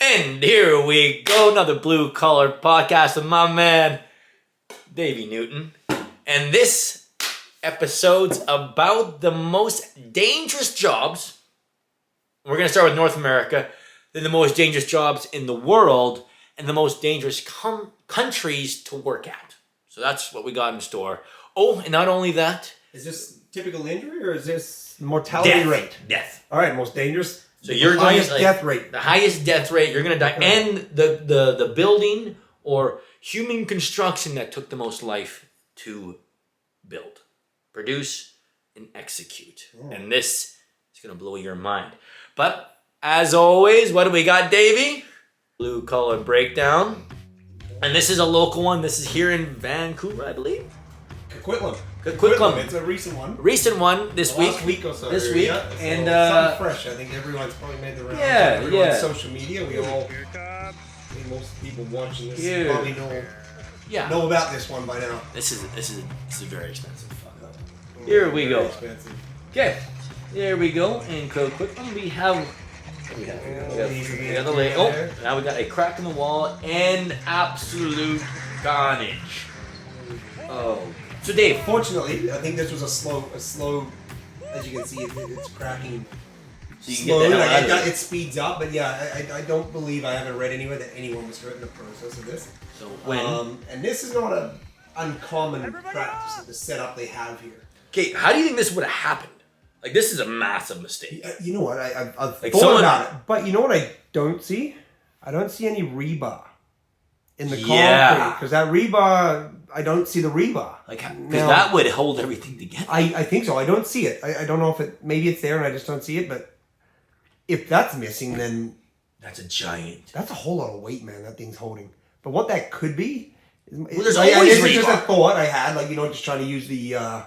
And here we go, another blue collar podcast with my man, Dave Newton. And this episode's about the most dangerous jobs. We're going to start with North America, then the most dangerous jobs in the world, and the most dangerous countries to work at. So that's what we got in store. Oh, and not only that. Is this typical injury or is this mortality rate? Death. All right, most dangerous. So you're the highest death rate. The highest death rate. You're going to die. And the building or human construction that took the most life to build, produce, and execute. Oh. And this is going to blow your mind. But as always, what do we got, Davey? Blue collar breakdown. And this is a local one. This is here in Vancouver, I believe. Coquitlam. It's a recent one. Recent one this week. Last week or so. This week. Yeah. And something fresh. I think everyone's probably made the rounds. Yeah. On social media. Most people watching this probably know about this one by now. This is very expensive. Here we go. Expensive. Okay. There we go. And Coquitlam we have we got the lay. Oh, now we got a crack in the wall and absolute carnage. Oh. So Dave, fortunately, I think this was a slow. As you can see, it's cracking. So you can slowly. get that It speeds up, but yeah, I don't believe I haven't read anywhere that anyone was hurt in the process of this. So when and this is not an uncommon practice of the setup they have here. Okay, how do you think this would have happened? Like, this is a massive mistake. You know what? I've thought about it, but you know what I don't see? I don't see any rebar in the concrete because that rebar. I don't see the rebar. Like, because that would hold everything together. I think so. I don't see it. I don't know if maybe it's there and I just don't see it, but if that's missing, then that's a giant. That's a whole lot of weight, man, that thing's holding. But what that could be, there's always rebar. It's just a thought I had, just trying to use the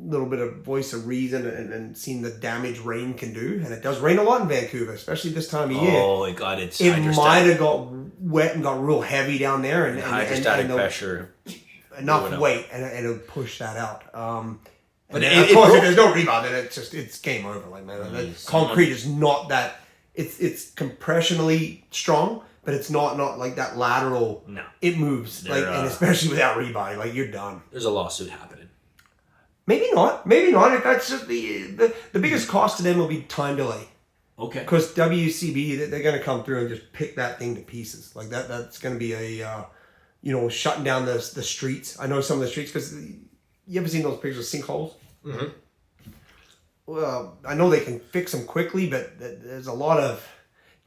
little bit of voice of reason and seeing the damage rain can do. And it does rain a lot in Vancouver, especially this time of year. Oh, it might have got wet and got real heavy down there. And hydrostatic pressure. Enough weight, and it'll push that out. But of course, if there's no rebound, then it's game over. Like, man, concrete is not that. It's compressionally strong, but it's not like that lateral. No, it moves and especially without rebar, like you're done. There's a lawsuit happening. Maybe not. If that's just the biggest cost to them will be time delay. Okay. Because WCB, they're going to come through and just pick that thing to pieces. Like that. That's going to be a. Shutting down the streets. I know some of the streets because you ever seen those pictures of sinkholes? Mm-hmm. Well, I know they can fix them quickly, but there's a lot of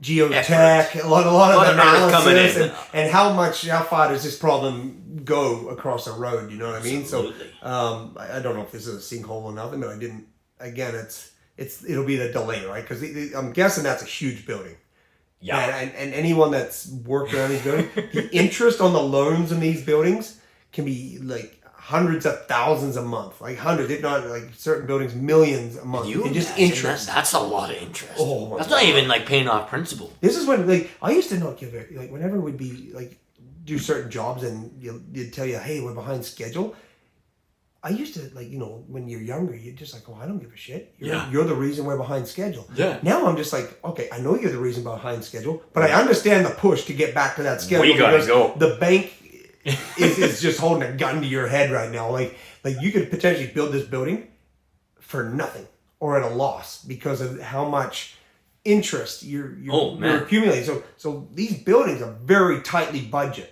geotech, a lot of analysis, and how far does this problem go across a road? You know what I mean? Absolutely. So I don't know if this is a sinkhole or nothing, but I didn't. Again, it'll be the delay, right? Because I'm guessing that's a huge building. Yeah, and anyone that's worked around these buildings, the interest on the loans in these buildings can be like hundreds of thousands a month, like hundreds, if not like certain buildings, millions a month. You just interest. That's a lot of interest. Oh, that's not even like paying off principal. This is when I used to not give it whenever we'd be do certain jobs and you'd tell you, hey, we're behind schedule. I used to when you're younger, you're just like, oh, I don't give a shit. You're the reason we're behind schedule. Yeah. Now I'm just like, okay, I know you're the reason behind schedule, but I understand the push to get back to that schedule. We gotta go. The bank is just holding a gun to your head right now. Like you could potentially build this building for nothing or at a loss because of how much interest you're accumulating. So these buildings are very tightly budgeted.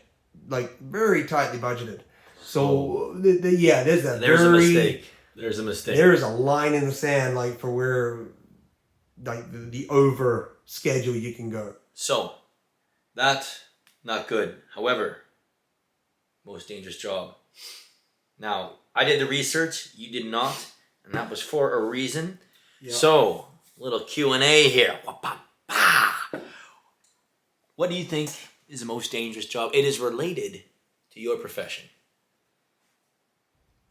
So there's a mistake. There's a mistake. There is a line in the sand, for where, the over schedule you can go. So, that's not good. However, most dangerous job. Now, I did the research. You did not, and that was for a reason. Yep. So, little Q&A here. What do you think is the most dangerous job? It is related to your profession.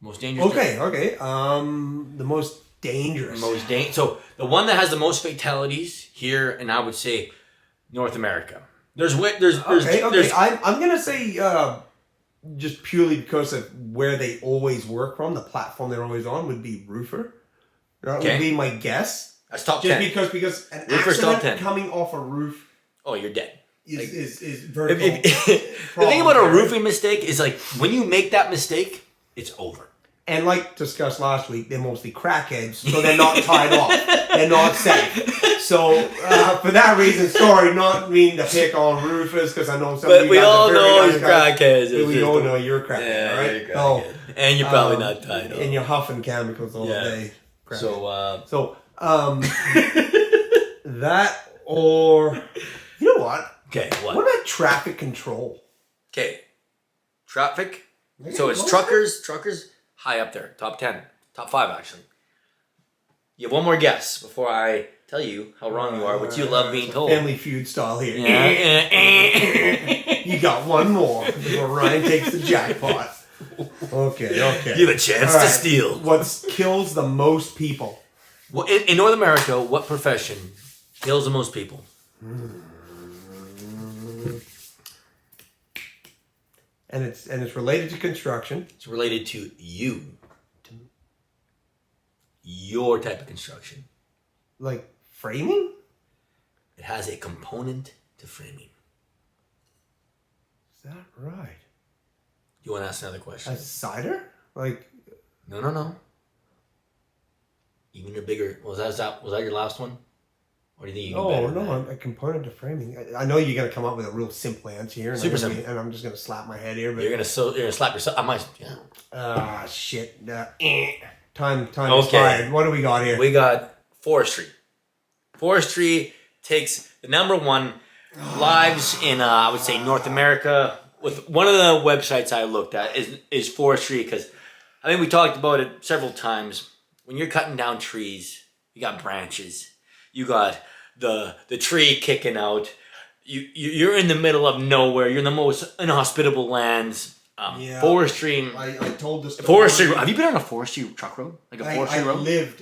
Most dangerous. Okay. The most dangerous. So the one that has the most fatalities here, and I would say North America. I'm gonna say just purely because of where they always work from, the platform they're always on would be roofer. That would be my guess. That's top just 10. Because an Roofer's top accident 10. coming off a roof oh, you're dead. Is vertical. The thing about a roofing mistake is like when you make that mistake, it's over. And like discussed last week, they're mostly crackheads, so they're not tied off. They're not safe. So for that reason, sorry, not mean to pick on roofers because I know some. But we all know you're crackheads. We all know you're a crackhead, right? You're crackhead. And you're probably not tied off. And you're huffing chemicals all day. So that or you know what? Okay, what? What about traffic control? Okay, traffic. So it's truckers high up there, top 10, top 5 actually. You have one more guess before I tell you how wrong you are, which you love being told. Family Feud style here. Yeah. You got one more before Ryan takes the jackpot. Okay. You have a chance to steal. What kills the most people? Well, in North America, what profession kills the most people? And it's related to construction. It's related to you. To your type of construction. Like framing? It has a component to framing. Is that right? You want to ask another question? A cider? Like No. Even a bigger. Was that your last one? Or do you think you can better than that? A component to framing. I know you're gonna come up with a real simple answer here, Super simple. And I'm just gonna slap my head here. But You're gonna slap yourself. I might. Yeah. Shit. Time expired. What do we got here? We got forestry. Forestry takes the number one lives in I would say North America. With one of the websites I looked at is forestry because I think we talked about it several times. When you're cutting down trees, you got branches. You got the tree kicking out. You're in the middle of nowhere. You're in the most inhospitable lands. Forestry. I told this. Forestry. Have you been on a forestry truck road? Like a forestry road?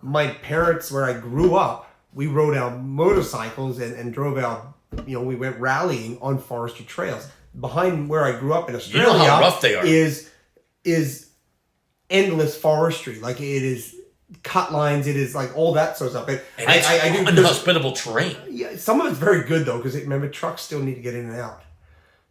My parents, where I grew up, we rode our motorcycles and drove our. We went rallying on forestry trails. Behind where I grew up in Australia, you know how rough they are. Is endless forestry. Like it is. Cut lines, it is like all that sort of stuff. And I do inhospitable terrain. Yeah, some of it's very good though, because remember trucks still need to get in and out.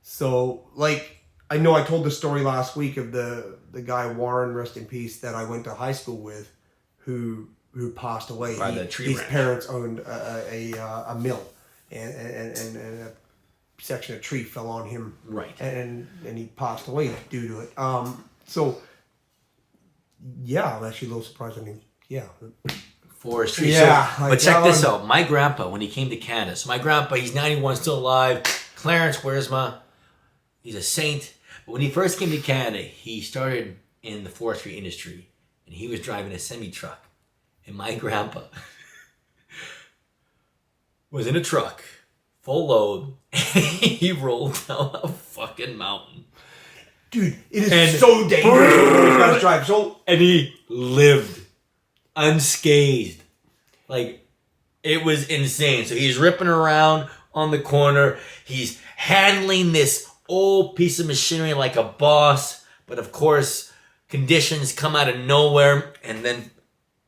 So, like, I know I told the story last week of the guy Warren, rest in peace, that I went to high school with, who passed away. By the tree his branch. parents owned a mill, and a section of tree fell on him. Right. And he passed away due to it. So. Yeah, I'm actually a little surprised. Forestry. Yeah. But check this out. My grandpa, when he came to Canada, so my grandpa, he's 91, still alive. Clarence Wiersma, he's a saint. But when he first came to Canada, he started in the forestry industry. And he was driving a semi-truck. And my grandpa was in a truck, full load, and he rolled down a fucking mountain. Dude, it is so dangerous to drive. And he lived unscathed. Like, it was insane. So he's ripping around on the corner. He's handling this old piece of machinery like a boss. But of course, conditions come out of nowhere. And then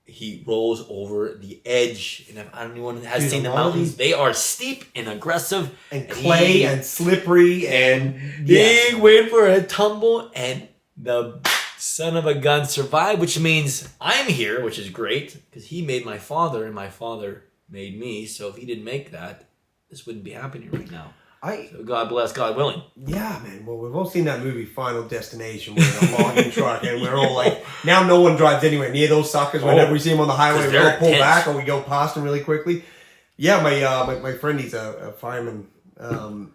he rolls over the edge. And if anyone has seen the mountains, they are steep and aggressive. And clay and slippery. And he went for a tumble. And the son of a gun survived. Which means I'm here, which is great. Because he made my father. And my father made me. So if he didn't make that, this wouldn't be happening right now. So God bless, God willing. Yeah, man. Well, we've all seen that movie, Final Destination, with a logging truck, and we're all like, now no one drives anywhere near those suckers. Whenever we see them on the highway, we all pull back or we go past them really quickly. Yeah, my friend, he's a fireman, and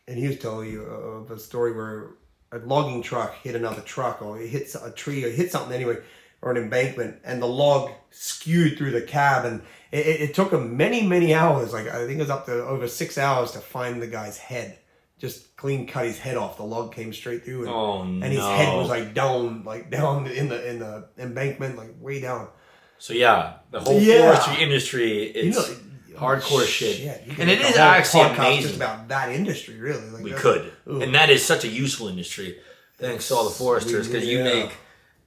he was telling you of a story where a logging truck hit another truck, or it hit a tree, or hit something anyway, or an embankment, and the log skewed through the cab, and it took him many hours, like I think it was up to over 6 hours to find the guy's head. Just clean cut his head off. The log came straight through, and his head was down in the embankment, like way down. So yeah, the whole forestry industry, it's hardcore shit. And it is actually amazing. Just about that industry, really. Like we could. Ooh. And that is such a useful industry. Thanks to all the foresters, because you make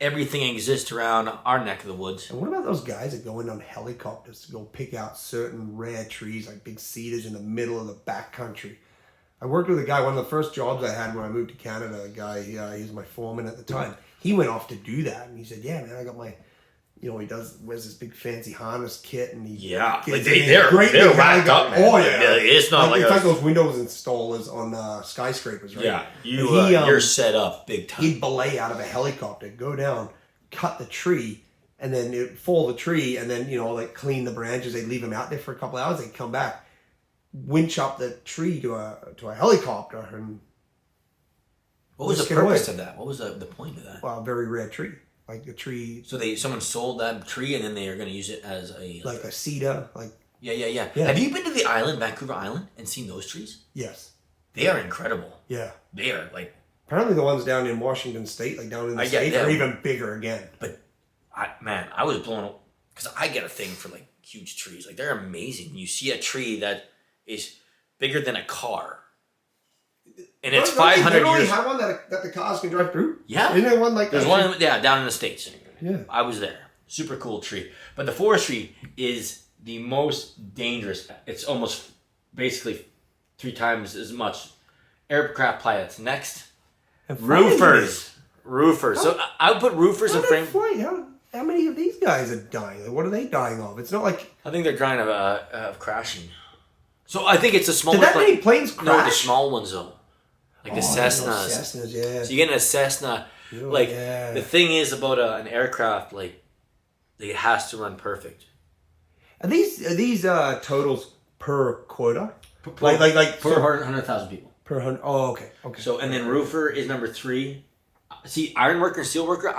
everything exists around our neck of the woods. And what about those guys that go in on helicopters to go pick out certain rare trees, like big cedars in the middle of the backcountry? I worked with a guy, one of the first jobs I had when I moved to Canada, a guy, he was my foreman at the time. He went off to do that, and he said, yeah, man, I got my, he wears this big fancy harness kit, and they're whacked up, man. Oh, yeah. It's not like it's like those Windows installers on skyscrapers, right? Yeah, you're set up big time. He'd belay out of a helicopter, go down, cut the tree, and then fall the tree, and then, like clean the branches. They'd leave them out there for a couple of hours. They'd come back, winch up the tree to a helicopter, and what was the purpose of that? What was the point of that? Well, a very rare tree, like a tree. So someone sold that tree, and then they are going to use it as like a cedar, like. Yeah. Have you been to the island, Vancouver Island, and seen those trees? Yes. They are incredible. Yeah. They are like. Apparently, the ones down in Washington State, like down in the States, are even bigger again. But, I was blown up because I get a thing for like huge trees. Like they're amazing. You see a tree that is bigger than a car. And it's 500 years. They have one that the cars can drive through? Yeah. Isn't there one like that? There's one, down in the States. Yeah. I was there. Super cool tree. But the forestry is the most dangerous. It's almost basically 3 times as much. Aircraft pilots. Next. Roofers. So I would put roofers in frame. How many of these guys are dying? Like, what are they dying of? It's not like... I think they're dying of crashing. So I think it's a small... Did that many planes crash? No, the small ones though. Like the Cessnas. Cessnas, yeah. So you get in a Cessna. The thing is about an aircraft, like, it has to run perfect. Are these totals per quota? Per per 100,000 people. Per 100. Oh, okay. So and then roofer is number 3. See, ironworker and steelworker.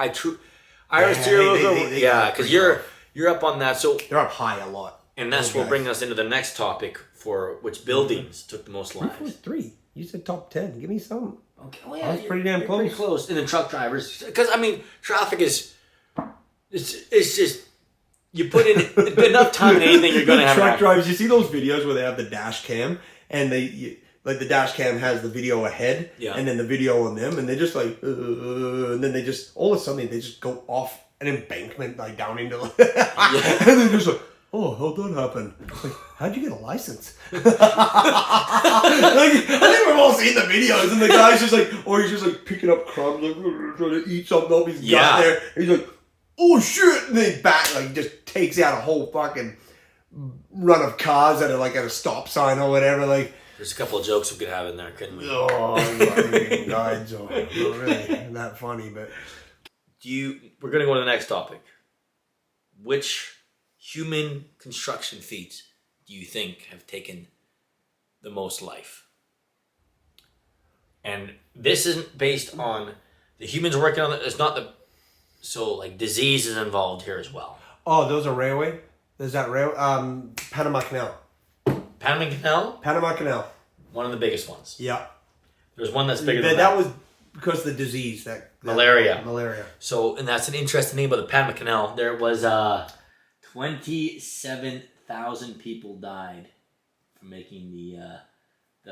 Because you're up on that. So they're up high a lot. And that's what brings us into the next topic for which buildings took the most lives. Roofer was 3. You said top 10. Give me some. Okay. Well, yeah, that's pretty damn close. Pretty close. And then truck drivers, because traffic is. It's just. You put in enough time in anything, you're going to have truck drivers. You see those videos where they have the dash cam and the dash cam has the video ahead, and then the video on them, and they're just like, and then they just all of a sudden they just go off an embankment like down into, and they're just like, oh, how'd that happen? Like, how'd you get a license? Like, I think we've all seen the videos, and the guy's just like, or he's just like picking up crumbs, like trying to eat something up. He's got there. And he's like, oh shit! And then just takes out a whole fucking run of cars that are like at a stop sign or whatever. Like, there's a couple of jokes we could have in there, couldn't we? Oh, I'm died, so not really that funny, but we're gonna go to the next topic. Which human construction feats do you think have taken the most life? And this isn't based on the humans working on it. It's not disease is involved here as well. Oh, those are railway? There's that rail Panama Canal. Panama Canal. One of the biggest ones. Yeah. There's one that's bigger than that. That was because of the disease. Malaria. Malaria. So, and that's an interesting thing about the Panama Canal. There was 27,000 people died from making the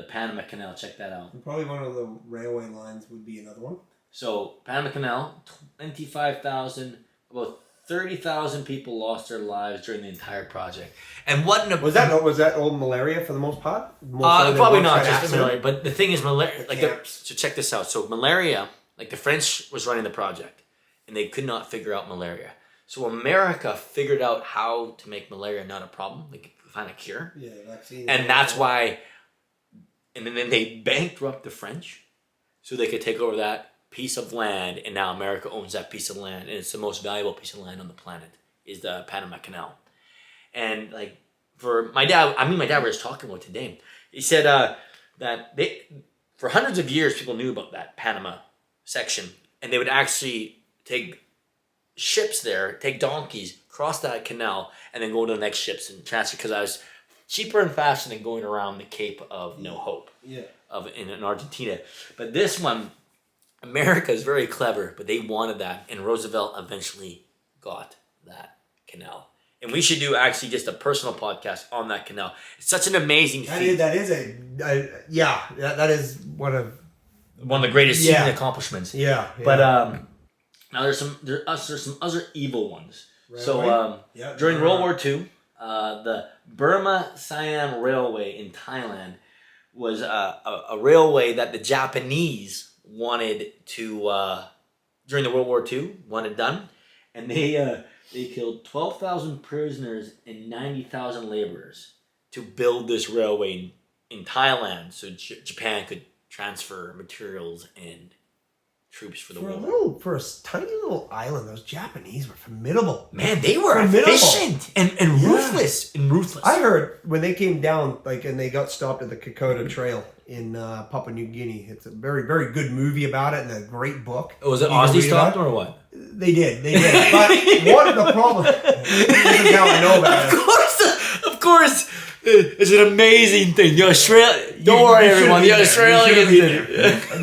Panama Canal. Check that out. Probably one of the railway lines would be another one. So, Panama Canal, 25,000, about 30,000 people lost their lives during the entire project. And was that all malaria for the most part? Probably not just malaria. But the thing is, malaria. So check this out. So malaria, the French was running the project, and they could not figure out malaria. So America figured out how to make malaria not a problem. They could find a cure. Yeah, vaccine. And that's why. And then they bankrupt the French, so they could take over that piece of land, and now America owns that piece of land, and it's the most valuable piece of land on the planet is the Panama Canal. And for my dad, my dad was talking about today. He said that for hundreds of years people knew about that Panama section, and they would actually take ships there, take donkeys, cross that canal, and then go to the next ships and transfer, because I was cheaper and faster than going around the Cape of No Hope in Argentina. But this one, America is very clever, but they wanted that, and Roosevelt eventually got that canal. And we should do actually just a personal podcast on that canal. It's such an amazing feat. That is one of the greatest human accomplishments. Yeah. But Now there's some other evil ones. Railway? So Yeah, during World War II, the Burma-Siam Railway in Thailand was a railway that the Japanese wanted to during the World War II wanted done, and they killed 12,000 prisoners and 90,000 laborers to build this railway in Thailand, so Japan could transfer materials and troops for the war. For a tiny little island, those Japanese were formidable. Man, they were Formidable. efficient and ruthless. I heard when they came down, and they got stopped at the Kokoda Trail in Papua New Guinea. It's a very, very good movie about it and a great book. Oh, was it Aussie stopped or what? They did. But one of the problems... This is how I know about it. Of course. It's an amazing thing. Don't worry, everyone. The Australians did it.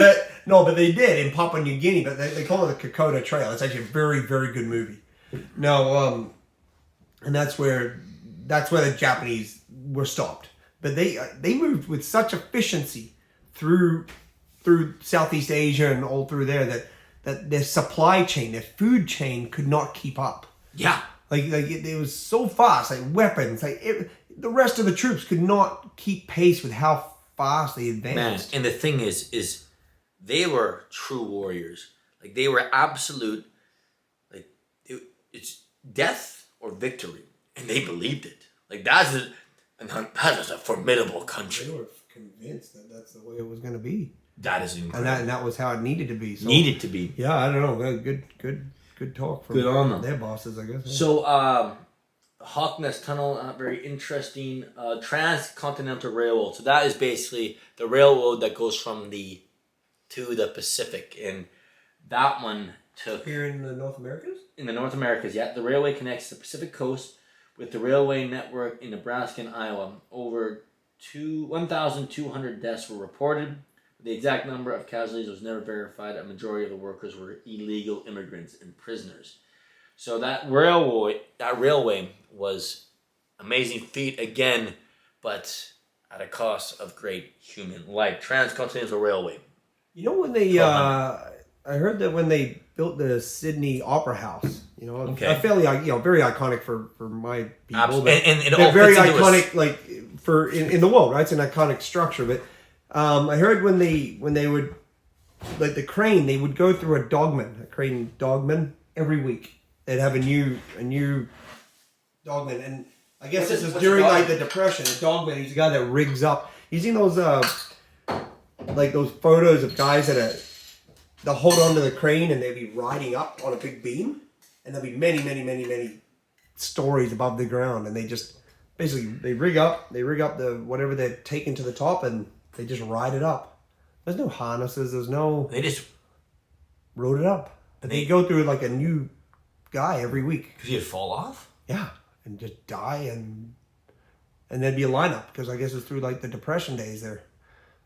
But they did in Papua New Guinea, but they call it the Kokoda Trail. It's actually a very, very good movie. No, and that's where the Japanese were stopped. But they moved with such efficiency through Southeast Asia and all through there that their supply chain, their food chain could not keep up. Yeah. It was so fast, weapons, the rest of the troops could not keep pace with how fast they advanced. Man, and the thing is they were true warriors. They were absolute, it's death or victory, and they believed it. That is a formidable country. They were convinced that that's the way it was going to be. That is incredible. And that was how it needed to be. So, needed to be. Yeah, I don't know. Good talk from Good on them. Their bosses, I guess. Yeah. So, Hawkness Tunnel, very interesting. Transcontinental Railroad. So that is basically the railroad that goes from to the Pacific, and that one took here in the North Americas. In the North Americas, yeah, the railway connects the Pacific coast with the railway network in Nebraska and Iowa. Over 1,200 deaths were reported. The exact number of casualties was never verified. A majority of the workers were illegal immigrants and prisoners. So that railway was amazing feat again, but at a cost of great human life. Transcontinental Railway. You know when they, I heard that when they built the Sydney Opera House, okay. a fairly, very iconic for my people. Absolutely. And it they're all very fits into iconic, for in the world, right? It's an iconic structure. But I heard when they would, the crane, they would go through a crane dogman every week. They'd have a new dogman, and I guess this is during the Depression. A dogman, he's a guy that rigs up. You seen those those photos of guys they'll hold onto the crane and they'll be riding up on a big beam, and there'll be many, many, many, many stories above the ground, and they just basically they rig up the whatever they're taking to the top, and they just ride it up. There's no harnesses. They just rode it up, but they go through a new guy every week. Because he'd fall off? Yeah, and just die, and there'd be a lineup, because I guess it's through the Depression days there.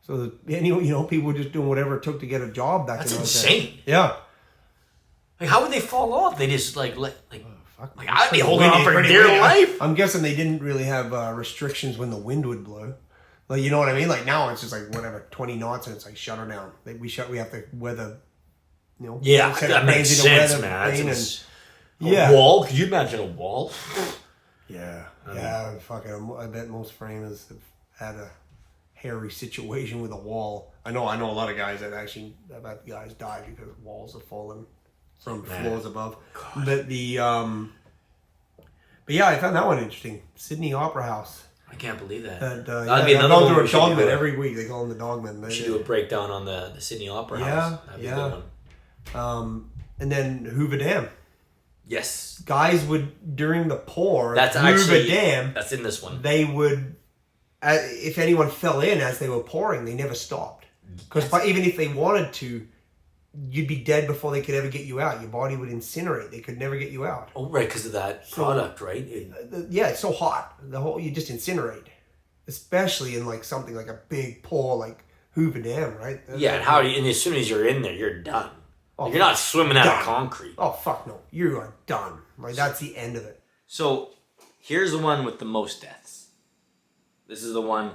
So people were just doing whatever it took to get a job back in those days. That's insane. Yeah. How would they fall off? They just I'd be the holding on for dear life. I'm guessing they didn't really have restrictions when the wind would blow. You know what I mean? Now it's just whatever, 20 knots, and it's shut her down. We have to weather. Yeah, that makes sense, man. A wall? Could you imagine a wall? Yeah. I bet most framers have had a hairy situation with a wall. I know a lot of guys that actually have had guys die because walls have fallen from floors above. God. But yeah, I found that one interesting. Sydney Opera House. I can't believe that. That'd be another one. Dogman every week. They call him the Dogman. We should do a breakdown on the Sydney Opera House. That'd be a good one. And then Hoover Dam. Yes. Guys would, during the pour, that's Hoover Dam. That's in this one. They would, if anyone fell in as they were pouring, they never stopped. Because even if they wanted to, you'd be dead before they could ever get you out. Your body would incinerate. They could never get you out. Oh, right, because of that product, right? Yeah, it's so hot. You just incinerate. Especially in something like a big pour like Hoover Dam, right? Yeah, and as soon as you're in there, you're done. Oh, you're not swimming out of concrete. Oh, fuck no. You are done. That's the end of it. So, here's the one with the most deaths. This is the one,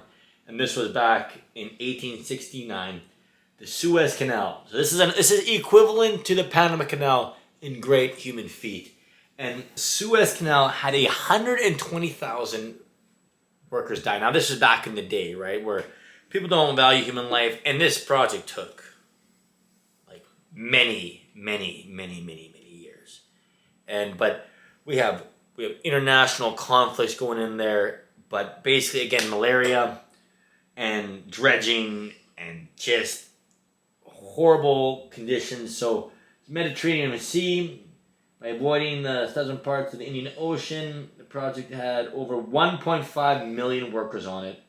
and this was back in 1869, the Suez Canal. So this is equivalent to the Panama Canal in great human feat. And Suez Canal had 120,000 workers die. Now, this is back in the day, right, where people don't value human life, and this project took like many years. But we have international conflicts going in there, but basically, again, malaria and dredging and just horrible conditions. So, the Mediterranean Sea, by avoiding the southern parts of the Indian Ocean, the project had over 1.5 million workers on it,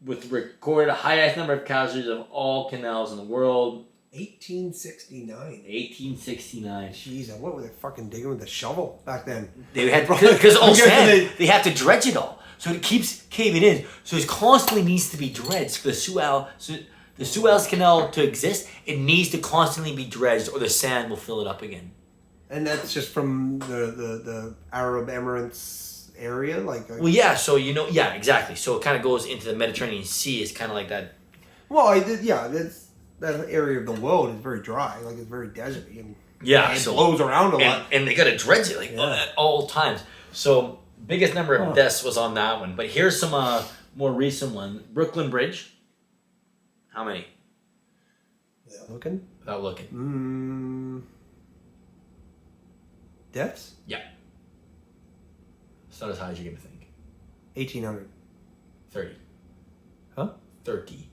with recorded highest number of casualties of all canals in the world. 1869. 1869. Jeez, what were they fucking digging with a shovel back then? They had because all sand. They have to dredge it all, so it keeps caving in. So it constantly needs to be dredged for the Suez Canal to exist. It needs to constantly be dredged, or the sand will fill it up again. And that's just from the Arab Emirates area, Well, yeah. So yeah, exactly. So it kind of goes into the Mediterranean Sea. It's kind of like that. Well, that's that area of the world is very dry, like it's very deserty, and it blows around a lot. And they got to dredge it at all times. So biggest number of deaths was on that one. But here's some more recent one: Brooklyn Bridge. How many? Without looking. Deaths? Yeah. It's not as high as you're going to think. 1,800. 30. Huh? 30.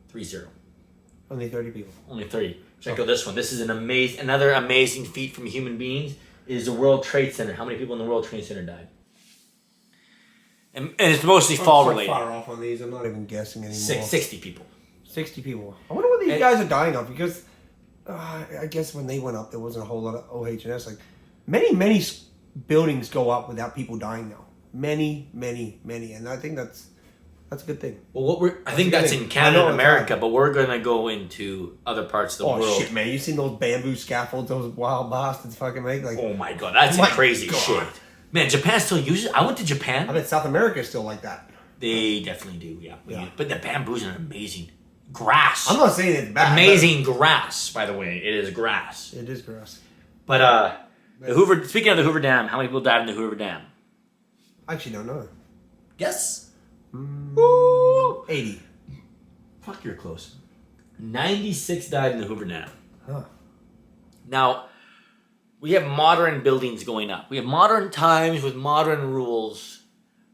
30. Only 30 people. Only 30. Check out this one. This is another amazing feat from human beings. Is the World Trade Center. How many people in the World Trade Center died? And it's mostly fall related. I'm so far off on these. I'm not even guessing anymore. 60 people. 60 people. I wonder what these guys are dying of, because I guess when they went up, there wasn't a whole lot of OH&S. Like many buildings go up without people dying now. Many, and I think that's a good thing. Well, I think that's in Canada and America, but we're gonna go into other parts of the world. Oh shit, man! You seen those bamboo scaffolds those wild bastards fucking make? Like, oh my god, that's crazy shit. Man, Japan still uses it. I went to Japan. I bet South America is still like that. They definitely do, yeah. But the bamboo's an amazing grass. I'm not saying it's bad. Amazing grass, by the way. It is grass. It is grass. But the Hoover. Speaking of the Hoover Dam, how many people died in the Hoover Dam? I actually don't know. Guess. 80. Fuck, you're close. 96 died in the Hoover Dam. Huh. Now, we have modern buildings going up. We have modern times with modern rules,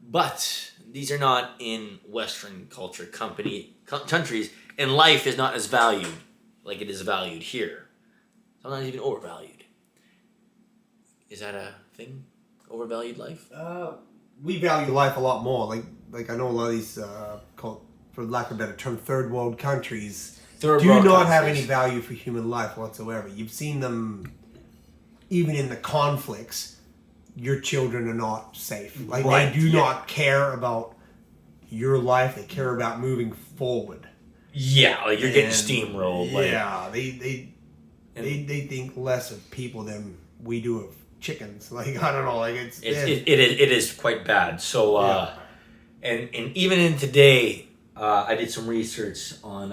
but these are not in Western culture countries, and life is not as valued like it is valued here. Sometimes even overvalued. Is that a thing? Overvalued life? We value life a lot more. Like I know a lot of these, called, for lack of a better term, third world countries do not have any value for human life whatsoever. You've seen them, even in the conflicts, your children are not safe. Like they do not care about your life. They care about moving forward. Yeah, like you're getting steamrolled. Yeah, they think less of people than we do of chickens. Like, I don't know. Like it is quite bad. So and even in today, I did some research on.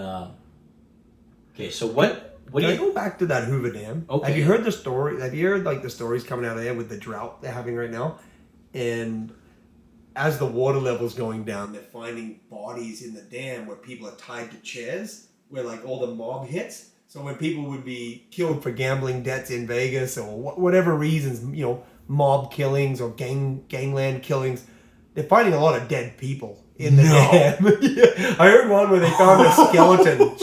Okay, so what do you go back to that Hoover Dam? Okay. Have you heard the story? Have you heard the stories coming out of there with the drought they're having right now? And as the water level's going down, they're finding bodies in the dam where people are tied to chairs, where like all the mob hits. So when people would be killed for gambling debts in Vegas or whatever reasons, mob killings or gangland killings, they're finding a lot of dead people in the dam. Yeah. I heard one where they found a skeleton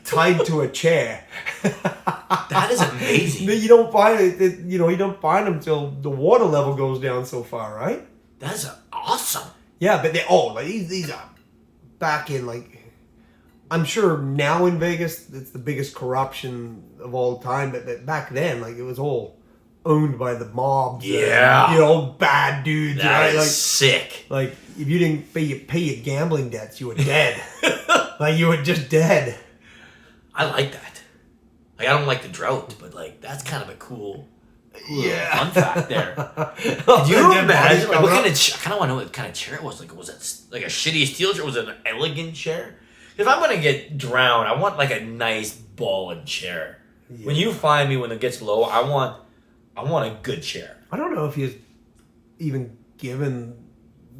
tied to a chair. That is amazing. You don't find it. You don't find them until the water level goes down so far, right? That's awesome. Yeah, but these are back in I'm sure now in Vegas it's the biggest corruption of all time, but back then it was all owned by the mobs. Yeah, bad dudes. That is sick. Like if you didn't pay your gambling debts, you were dead. You were just dead. I like that. I don't like the drought, but that's kind of a cool fun fact there. Did you imagine? What kind of? I kind of want to know what kind of chair it was. Was it like a shitty steel chair? Was it an elegant chair? If I'm gonna get drowned, I want a nice ball and chair. Yeah. When you find me when it gets low, I want a good chair. I don't know if he was even given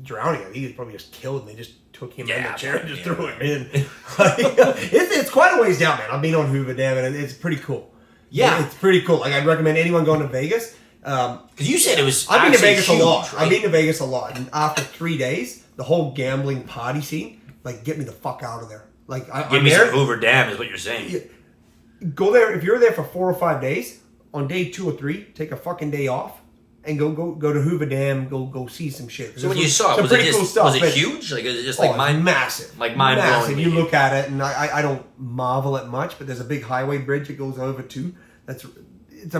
drowning. I think he was probably just killed and they just took him in the chair and just threw him in. It's quite a ways down, man. I've been on Hoover Dam and it's pretty cool. Yeah. It's pretty cool. Like, I'd recommend anyone going to Vegas. Because you said it was I've been to Vegas huge, a lot. right? I've been to Vegas a lot. And after 3 days, the whole gambling party scene, like, get me the fuck out of there. Like, Give me some Hoover Dam is what you're saying. Go there. If you're there for 4 or 5 days, on day 2 or 3, take a fucking day off and go to Hoover Dam. Go see some shit. So when you saw it, was it huge? Like, is it just like massive, like mind blowing? You look at it, and I don't marvel at much, but there's a big highway bridge that goes over too. It's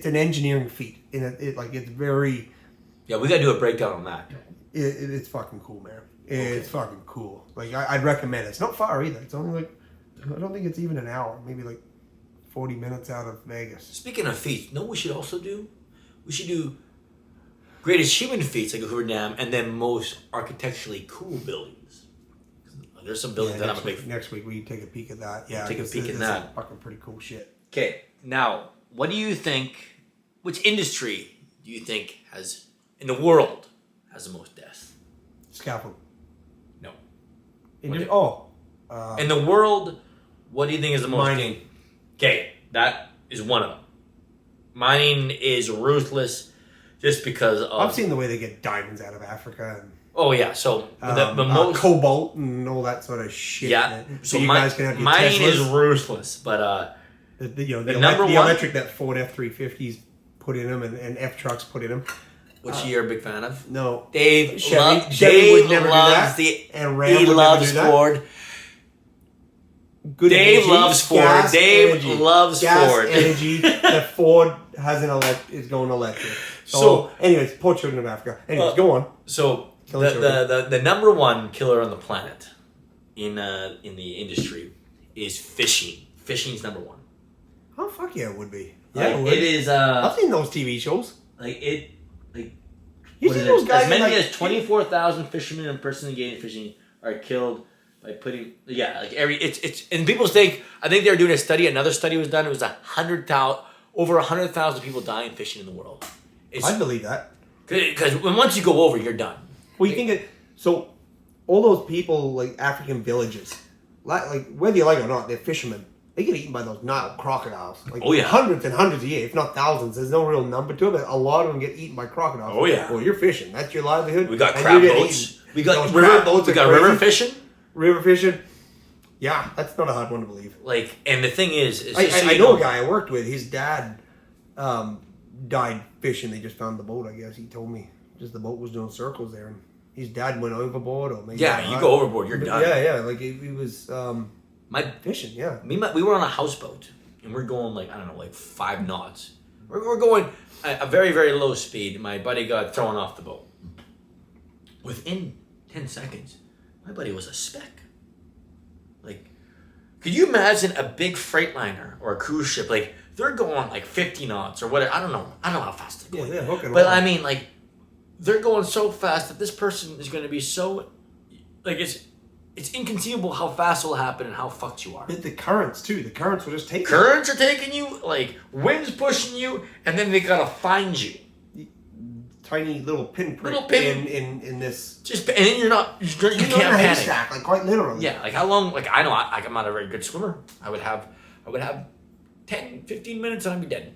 an engineering feat. It's very. Yeah, we gotta do a breakdown on that. It's fucking cool, man. It's fucking cool. Like, I'd recommend it. It's not far either. It's only like, I don't think it's even an hour. Maybe like 40 minutes out of Vegas. Speaking of feats, what we should also do? We should do greatest human feats like a Hoover Dam, and then most architecturally cool buildings. There's some buildings that I'm a big. Next week we take a peek at that. Yeah, take a peek at that. Fucking pretty cool shit. Okay, now what do you think? Which industry do you think has in the world has the most deaths? Scaffold. No. In the world, what do you think is the most? Mining. Okay, that is one of them. Mining is ruthless, just because of. I've seen the way they get diamonds out of Africa and. Oh yeah, so the most cobalt and all that sort of shit. Yeah, so you guys can have your mining Teslas. is ruthless, but the number one electric that Ford F-350s put in them and F trucks put in them. Which you're a big fan of? No, Dave. Chevy would never do that, and Ram he would loves never do Ford. That. Good Dave energy, loves Ford. Dave loves Ford. Energy. The Ford has is going electric. So, anyways, poor children of Africa. Anyways, go on. So the number one killer on the planet in the industry is fishing. Fishing's number one. Oh fuck yeah, it would be. Yeah, it is. I've seen those TV shows. You see those guys? As many as 24,000 fishermen and persons engaged in fishing are killed by putting. Yeah, like it's and people think. I think they were doing a study. Another study was done. It was over 100,000 people dying fishing in the world. I believe that. Because once you go over, you're done. Well, you think it. So, all those people, like African villages, like whether you like it or not, they're fishermen. They get eaten by those Nile crocodiles. Like, hundreds and hundreds a year, if not thousands. There's no real number to it, but a lot of them get eaten by crocodiles. Oh yeah. Well, you're fishing. That's your livelihood. We got crab boats. We got river boats. We got river fishing. River fishing. Yeah, that's not a hard one to believe. Like, and the thing is I know a guy I worked with. His dad died fishing. They just found the boat. I guess he told me just the boat was doing circles there, and his dad went overboard, or maybe you go overboard, you're done. Yeah. Like he was fishing. Yeah, we were on a houseboat, and we're going like 5 knots. We're going at a very very low speed. My buddy got thrown off the boat. Within 10 seconds, my buddy was a speck. Like, could you imagine a big freight liner or a cruise ship? Like, they're going like 50 knots or whatever. I don't know how fast they're going. Yeah, but I mean, like, they're going so fast that this person is going to be so, like, it's inconceivable how fast it will happen and how fucked you are. But the currents too. The currents will just take you. Currents are taking you, like, wind's pushing you, and then they gotta find you. Tiny little pinprick in this. And then you can't in a panic. haystack, like quite literally. Yeah, like how long? Like I know I'm not a very good swimmer. I would have 10, 15 minutes and I'd be dead.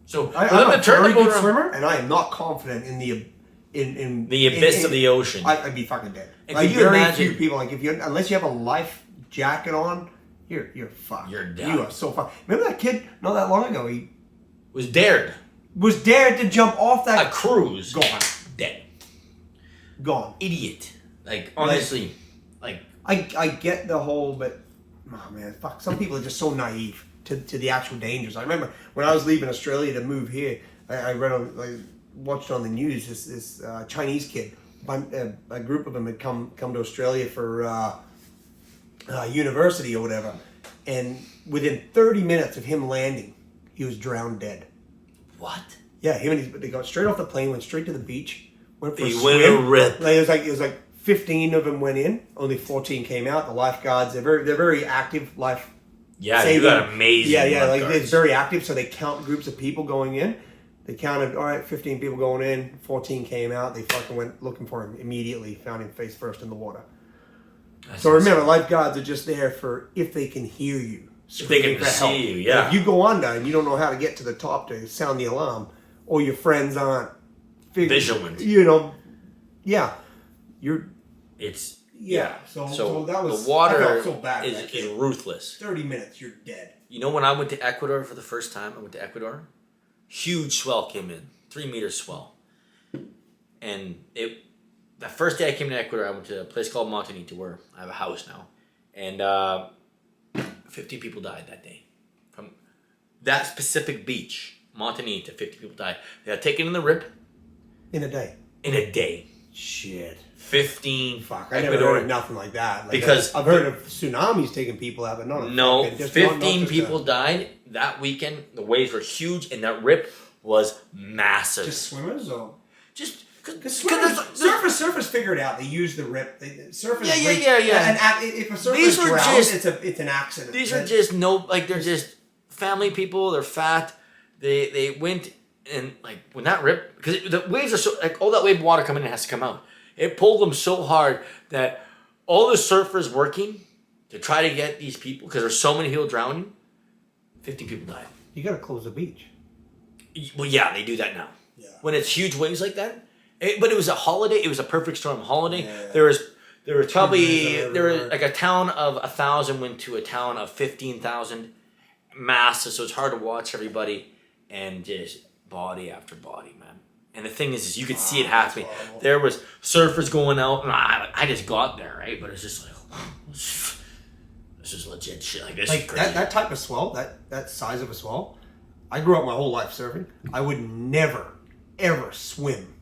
So I'm a very good swimmer, and I am not confident in the abyss of the ocean. I'd be fucking dead. And like, could you imagine? Few people, like unless you have a life jacket on, you're fucked. You're done. You are so fucked. Remember that kid not that long ago? He was dared to jump off that a cruise. Gone. Dead. Gone. Idiot. Like, honestly, like I get the whole, but oh man, fuck. Some people are just so naive to the actual dangers. I remember when I was leaving Australia to move here, I watched on the news this Chinese kid. A group of them had come to Australia for university or whatever, and within 30 minutes of him landing, he was drowned dead. What? Yeah, they got straight off the plane, went straight to the beach, went for a swim. Went a rip. Like, it was like 15 of them went in, only 14 came out. The lifeguards, they're very active Yeah, saving. you got amazing. Yeah, like lifeguards. it's very active. So they count groups of people going in. They counted, all right, 15 people going in, 14 came out. They fucking went looking for him immediately, found him face first in the water. So remember, lifeguards are just there for if they can hear you. If they can see you, yeah. And if you go under and you don't know how to get to the top to sound the alarm, or your friends aren't vigilant, yeah, you're. It's So that was the water I felt so bad is ruthless. 30 minutes, you're dead. You know, when I went to Ecuador for the first time, huge swell came in, 3 meter swell, and the first day I came to Ecuador, I went to a place called Montanita, where I have a house now, and 50 people died that day from that specific beach, Montanita. 50 people died. They got taken in the rip in a day. Shit. 15. Fuck, I never heard of nothing like that. Because I've heard of tsunamis taking people out, but no. 15 people died that weekend. The waves were huge, and that rip was massive. Just swimmers, or just because surfers figure it out. They use the rip. Surfers. Yeah. And if a surfer drowns, it's an accident. These are just they're just family people. They're fat. They went and like when that rip, because the waves are so like all that wave water coming in has to come out. It pulled them so hard that all the surfers working to try to get these people, because there's so many people drowning, 50 people died. You gotta close the beach. Well, yeah, they do that now. Yeah. When it's huge waves like that. But it was a holiday. It was a perfect storm holiday. Yeah. There was like a town of 1,000 went to a town of 15,000. Massive, so it's hard to watch everybody, and just body after body, man. And the thing is you could see it happening. There was surfers going out, and I just got there, right? But it's just like, this is legit shit. Like this, like that type of swell, that size of a swell. I grew up my whole life surfing. I would never, ever swim.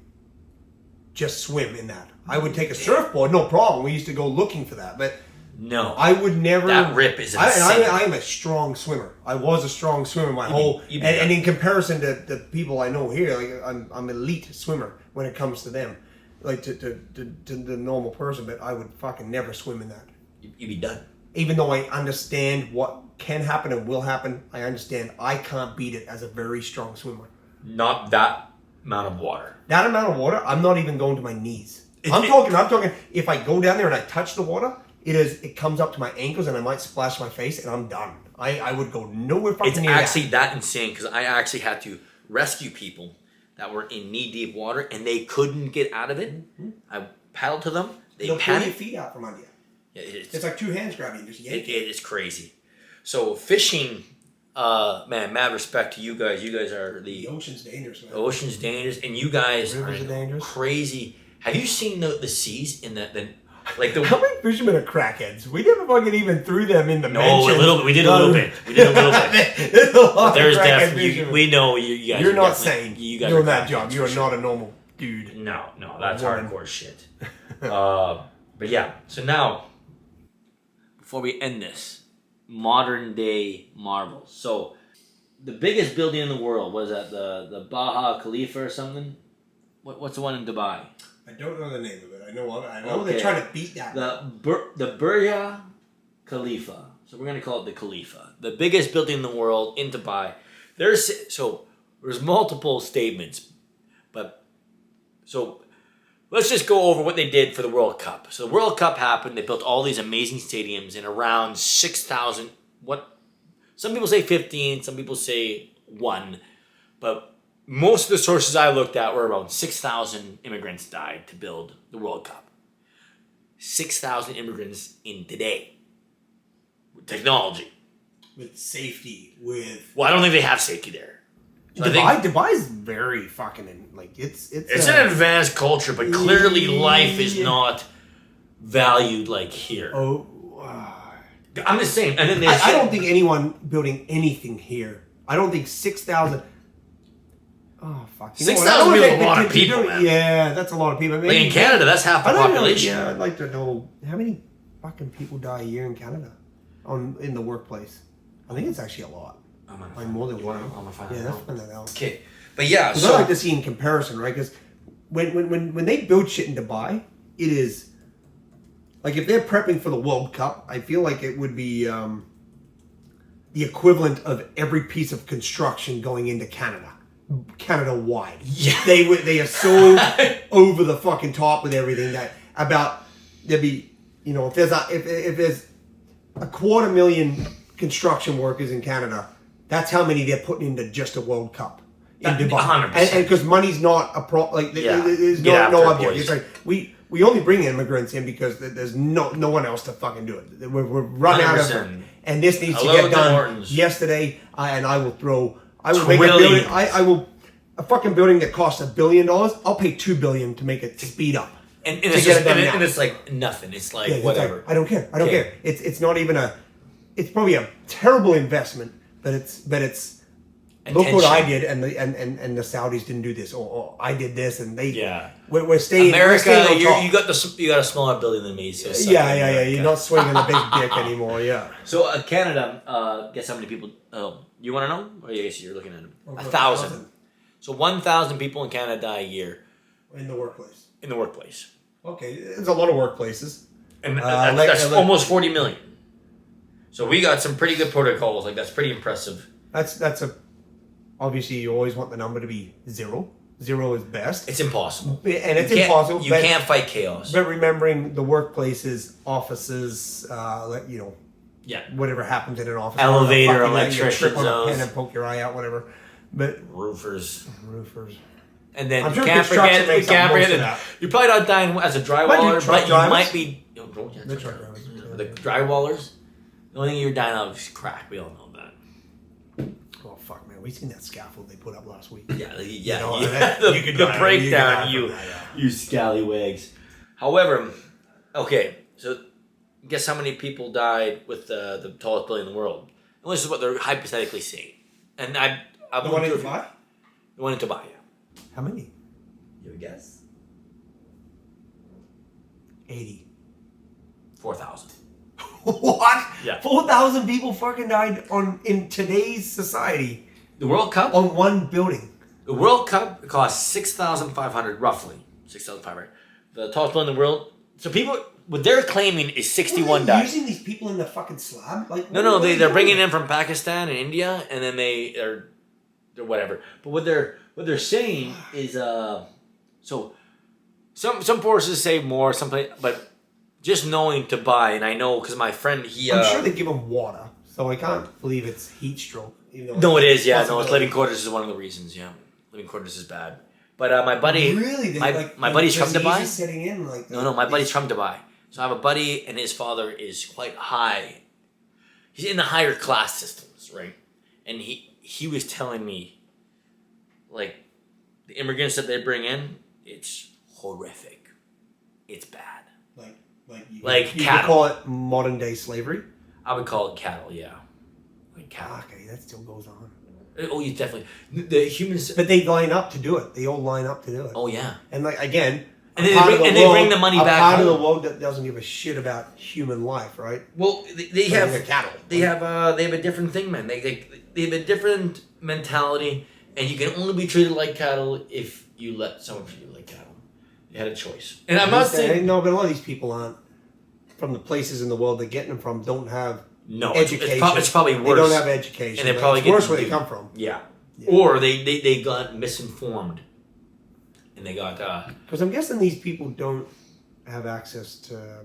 Just swim in that. I would take a surfboard, no problem. We used to go looking for that, but no, I would never. That rip is insane. I am a strong swimmer. I was a strong swimmer and in comparison to the people I know here, like I'm elite swimmer when it comes to them, like to the normal person. But I would fucking never swim in that. You'd be done. Even though I understand what can happen and will happen, I understand I can't beat it as a very strong swimmer. Not that amount of water. That amount of water, I'm not even going to my knees. I'm talking. If I go down there and I touch the water, it comes up to my ankles and I might splash my face and I'm done. I would go nowhere fucking near that. It's actually that insane because I actually had to rescue people that were in knee deep water and they couldn't get out of it. Mm-hmm. I paddled to them. They'll pull your feet out from under you. Yeah, it's like two hands grabbing you. Just yank it is crazy. So fishing, man, mad respect to you guys. You guys are the ocean's dangerous, man. The ocean's dangerous, and you guys rivers are dangerous. Crazy. Have you seen the seas in the How many fishermen are crackheads? We never fucking even threw them in the mentions. A little bit. We did a little bit. There's a lot There's definitely we know you guys. You're not sane. You guys doing that job. You are not a normal dude. No, that's hardcore shit. But yeah. So now, before we end this, modern day marvels. So, the biggest building in the world was at the Baja Khalifa or something. What's the one in Dubai? I don't know the name of it. I know they're trying to beat that. The Burj Khalifa. So we're gonna call it the Khalifa, the biggest building in the world in Dubai. There's multiple statements, but so let's just go over what they did for the World Cup. So the World Cup happened. They built all these amazing stadiums in around 6,000. What? Some people say 15. Some people say 1. But most of the sources I looked at were around 6,000 immigrants died to build the World Cup. 6,000 immigrants in today. With technology. With safety. Well, I don't think they have safety there. Dubai is very fucking it's an advanced culture, but clearly life is not valued like here. I'm just saying. And then I don't think anyone building anything here. I don't think 6,000. Oh fuck! 6,000 people is a lot of people, man. Yeah, that's a lot of people. Like in Canada, that's half the population. Yeah, I'd like to know how many fucking people die a year in Canada in the workplace. I think it's actually a lot. Like more than one. I'm gonna find that out. Let's find that out. Okay, but yeah, so I like to see in comparison, right? Because when they build shit in Dubai, it is like if they're prepping for the World Cup, I feel like it would be the equivalent of every piece of construction going into Canada wide. Yeah. They are so over the fucking top with everything that there'd be, if there's a 250,000 construction workers in Canada, that's how many they're putting into just a World Cup in Dubai. 100%. And because money's not there's no object. It's like we only bring immigrants in because there's no one else to fucking do it. We're run out of, and this needs to get done yesterday. I will make a building. A fucking building that costs $1 billion. I'll pay $2 billion to make it speed up. And it's like nothing. It's like whatever. Like, I don't care. I don't care. It's not even it's probably a terrible investment, but it's look what I did, and the Saudis didn't do this, or I did this, and we're staying. America, you got a smaller building than me, so You're not swinging the big dick anymore. Yeah. So Canada, guess how many people? You want to know? Or I guess you're looking at 1,000. So 1,000 people in Canada die a year in the workplace. Okay, there's a lot of workplaces, and that's almost 40 million. So we got some pretty good protocols. Like that's pretty impressive. Obviously, you always want the number to be 0. 0 is best. It's impossible. And it's impossible. You can't fight chaos. But remembering the workplaces, offices, whatever happens in an office. Elevator, electricians. Trip on a pen and poke your eye out, whatever. But roofers. And then you can't forget that you're probably not dying as a drywaller, but you might be... The drywallers, the only thing you're dying of is crack. We all know that. Oh, fuck, man. We seen that scaffold they put up last week. The breakdown, you scallywags. However, okay, so guess how many people died with the tallest building in the world? And this is what they're hypothetically saying. And the one in Dubai? The one in Dubai, yeah. How many? You have a guess? 80. 4,000. What? Yeah. 4,000 people fucking died in today's society. The World Cup? On one building. The World Cup cost 6,500, roughly. 6,500. The tallest building in the world. So people, what they're claiming is 61 died. Using these people in the fucking slab? Like, no, they're bringing in from Pakistan and India, and then they're whatever. But what they're saying is so some forces say more, but just knowing to buy, and I know because my friend I'm sure they give them water, so I can't believe it's heat stroke. No, it is. Yeah, no, it's living quarters is one of the reasons. Yeah, living quarters is bad. But my buddy, really, my buddy's from Dubai. Setting in like no, my buddy's from Dubai. So I have a buddy, and his father is quite high. He's in the higher class systems, right? And he was telling me, like, the immigrants that they bring in, it's horrific. It's bad. Like you cattle. Could call it modern day slavery? I would call it cattle, yeah. Like cattle. Okay, that still goes on. Oh, you definitely. The humans. But they line up to do it. They all line up to do it. Oh, yeah. And like, again... And they bring the money back part home. of the world that doesn't give a shit about human life, right? Well, they have cattle. They have a different thing, man. They have a different mentality, and you can only be treated like cattle if you let someone treat you like cattle. They had a choice, and I'm not saying no, but a lot of these people aren't from the places in the world they're getting them from. Don't have education. It's probably worse. They don't have education, and they're probably worse where they come from. Yeah. Or they got misinformed. And they got... Because I'm guessing these people don't have access to...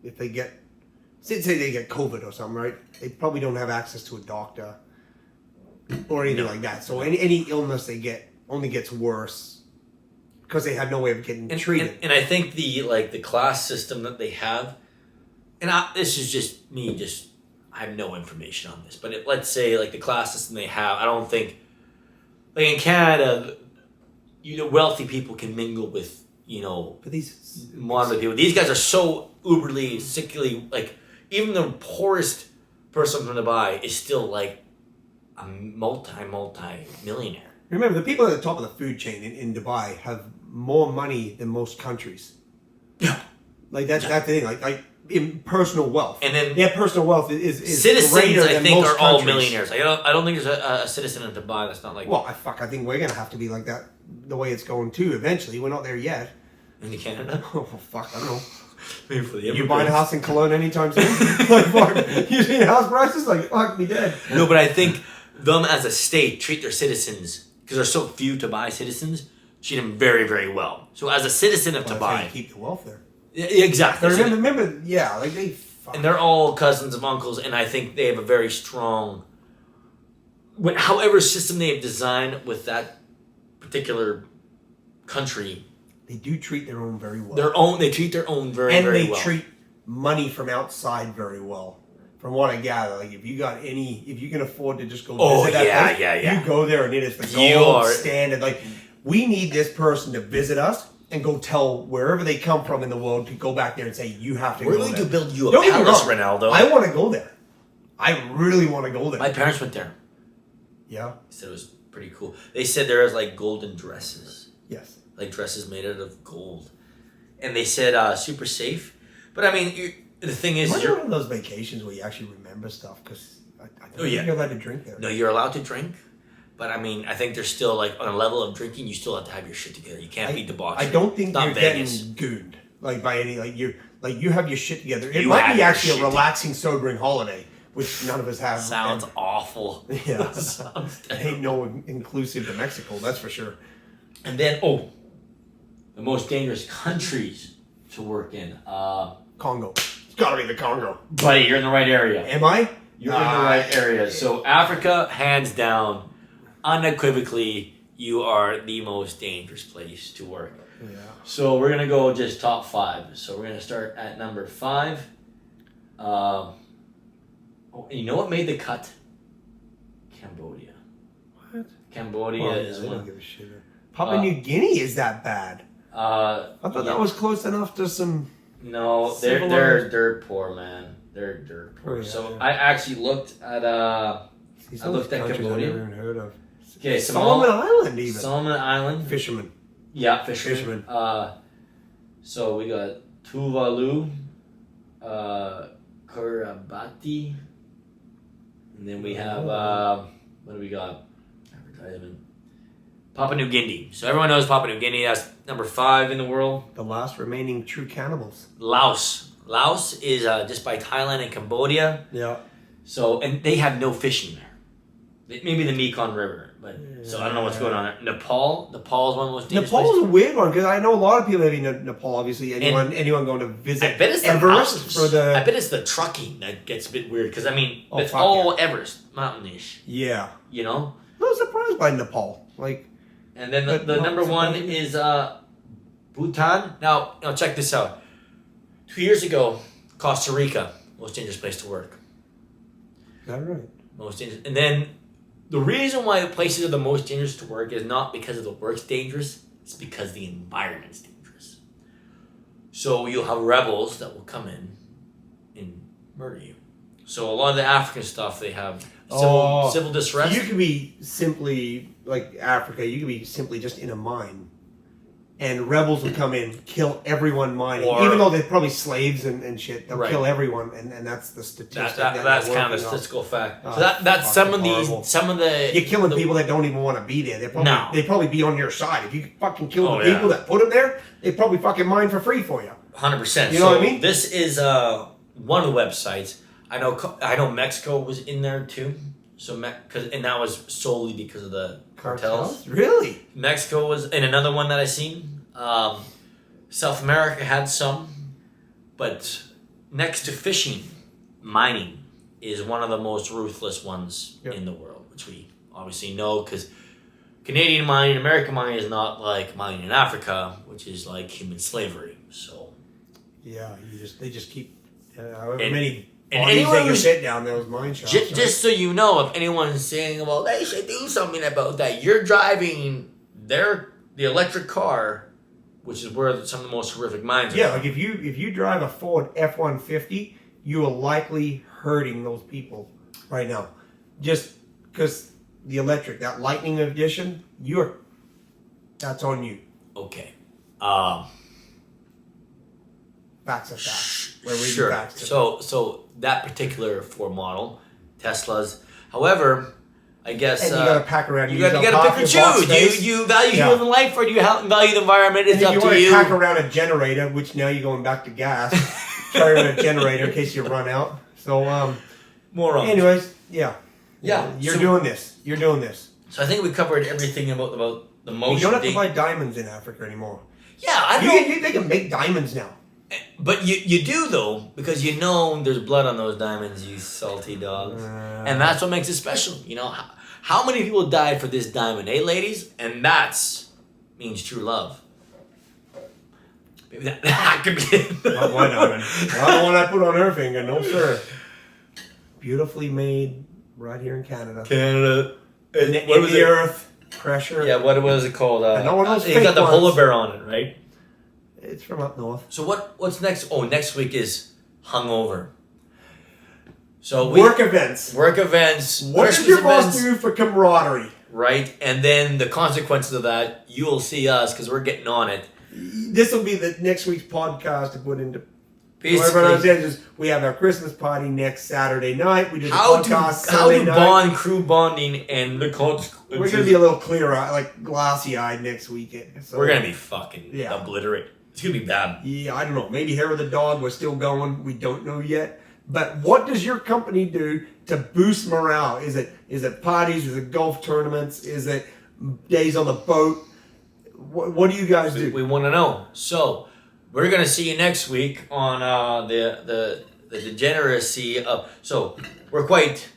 If they get... Say they get COVID or something, right? They probably don't have access to a doctor or anything like that. So any illness they get only gets worse because they have no way of getting treated. And I think the class system that they have... And this is just me, I have no information on this. But let's say like the class system they have, I don't think... Like in Canada... wealthy people can mingle with, but these moderate people. These guys are so uberly, sickly, like, even the poorest person from Dubai is still, like, a multi-millionaire. Remember, the people at the top of the food chain in Dubai have more money than most countries. Yeah. Like, that's the thing. Like in personal wealth. And then... their personal wealth is citizens, I think, are all countries. millionaires. I don't think there's a citizen in Dubai that's not like... Well, I think we're going to have to be like that the way it's going, too, eventually. We're not there yet. In Canada? Oh, fuck, I don't know. Maybe for the You buying a house in Cologne anytime soon? Like, fuck, you see house prices? Like, fuck me dead. No, but I think them as a state treat their citizens, because there's so few to buy citizens, treat them very, very well. So as a citizen of Well, to that's how buy... you keep the wealth there. Yeah, exactly. Remember, yeah, like they... And they're all cousins of uncles, and I think they have a very strong... However system they have designed with that particular country... They do treat their own very well. They treat their own very well. And they treat money from outside very well. From what I gather, like if you can afford to just go visit that place, you go there and it is the gold standard. Like, we need this person to visit us and go tell wherever they come from in the world to go back there and say, you have to go there. We're going to build you a palace, Ronaldo. I want to go there. I really want to go there. My parents went there. Yeah? They said it was pretty cool. They said there was like golden dresses. Yes. Like dresses made out of gold. And they said super safe. But I mean, the thing is... You're one of those vacations where you actually remember stuff, because I don't think you're allowed to drink there. No, you're allowed to drink. But I mean, I think there's still like, on a level of drinking, you still have to have your shit together. You can't be debauchery. I don't think you're Vegas. getting gooned. Like, by any... Like, you have your shit together. It might be actually a relaxing, sobering holiday, which none of us have. Sounds awful. Yeah. Ain't no inclusive to Mexico, that's for sure. And then, the most dangerous countries to work in. Congo. It's gotta be the Congo. Buddy, you're in the right area. Am I? You're in the right area. So Africa, hands down, unequivocally, you are the most dangerous place to work. Yeah. So we're going to go just top 5. So we're going to start at number 5. You know what made the cut? Cambodia. What? Cambodia is I one. don't give a shit. Papua New Guinea is that bad? I thought that was close enough to some... No, they're dirt poor, man. They're dirt poor. Oh, yeah, so yeah. I actually looked at I looked at I've Cambodia. never even heard of. Okay, Solomon Island even. Solomon Island. Fishermen. Yeah, fishermen. So we got Tuvalu, Kiribati, and then we have what do we got? Advertisement. Papua New Guinea. So everyone knows Papua New Guinea. That's number 5 in the world. The last remaining true cannibals. Laos. Laos is just by Thailand and Cambodia. Yeah. So, and they have no fishing there. Maybe the Mekong River, but so I don't know what's going on there. Nepal is one of the most dangerous Nepal's places. a weird one, because I know a lot of people living in Nepal. Obviously, anyone going to visit I bet it's Everest for the. I bet it's the trucking that gets a bit weird, because I mean it's fuck all Everest mountain-ish. Yeah. You know. I'm surprised by Nepal. Like. And then the number 1 is Bhutan. Now check this out. 2 years ago, Costa Rica, most dangerous place to work. Is that right? Most dangerous. And then the reason why the places are the most dangerous to work is not because of the work's dangerous, it's because the environment's dangerous. So you'll have rebels that will come in and murder you. So a lot of the African stuff, they have civil distress. You could be simply, like Africa, you could be simply just in a mine. And rebels will come in, kill everyone mining. Even though they're probably slaves and shit, they'll kill everyone, and that's the statistic. That's kind of a statistical fact. So that's some of the you're killing people that don't even want to be there. They'd probably be on your side. If you fucking kill the people that put them there, they'd probably fucking mine for free for you. 100%. You know what I mean? This is one of the websites. I know Mexico was in there too. So and that was solely because of the cartels. Really? Mexico was in another one that I seen. South America had some, but next to fishing, mining is one of the most ruthless ones in the world, which we obviously know, because Canadian mining, American mining is not like mining in Africa, which is like human slavery. So yeah, they just keep however many. And anyone who sit down those mine shops. Just so you know, if anyone's saying, well, they should do something about that, you're driving the electric car, which is where some of the most horrific mines are. Yeah, like if you drive a Ford F-150, you are likely hurting those people right now. Just because the electric, that Lightning edition, that's on you. Okay. Facts are facts. We're reading Sure. facts. So that particular Ford model, Teslas. However, I guess And you gotta pack around. you gotta pick and choose. Do you value human life or do you value the environment? It's up to you. If you want to pack around a generator, which now you're going back to gas, carry around a generator in case you run out. So, more on. Anyways, yeah. You're So, doing this. You're doing this. So I think we covered everything about the motion. You don't have to buy diamonds in Africa anymore. Yeah, I know. They can make diamonds now. But you do though, because you know there's blood on those diamonds, you salty dogs, and that's what makes it special. You know how many people died for this diamond, eh, ladies? And that's means true love. Maybe that could be it. Not my diamond. Not the one I put on her finger. No sir. Beautifully made, right here in Canada. Canada. In the earth. Pressure. Yeah, what was it called? It got the polar bear on it, right? It's from up north. So what's next? Oh, next week is hungover. So work events. Work events. What does your boss do for camaraderie? Right, and then the consequences of that, you will see us because we're getting on it. This will be the next week's podcast to put into. Basically, everyone understands is we have our Christmas party next Saturday night. We do the podcast how Sunday to night. bond, crew bonding, and the consequences. We're gonna be a little clearer, like glassy-eyed next weekend. So, we're gonna be fucking obliterated. It's gonna be bad. Yeah, I don't know. Maybe hair of the dog. We're still going. We don't know yet. But what does your company do to boost morale? Is it parties? Is it golf tournaments? Is it days on the boat? What do you guys do? We want to know. So we're gonna see you next week on the degeneracy of. So we're quite.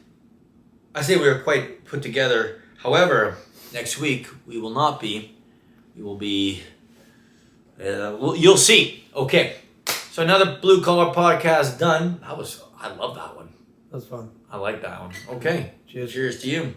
I say we're quite put together. However, next week we will not be. We will be. You'll see. Okay. So another Blue Collar podcast done. I love that one. That was fun. I like that one. Okay. Cheers. Cheers to you.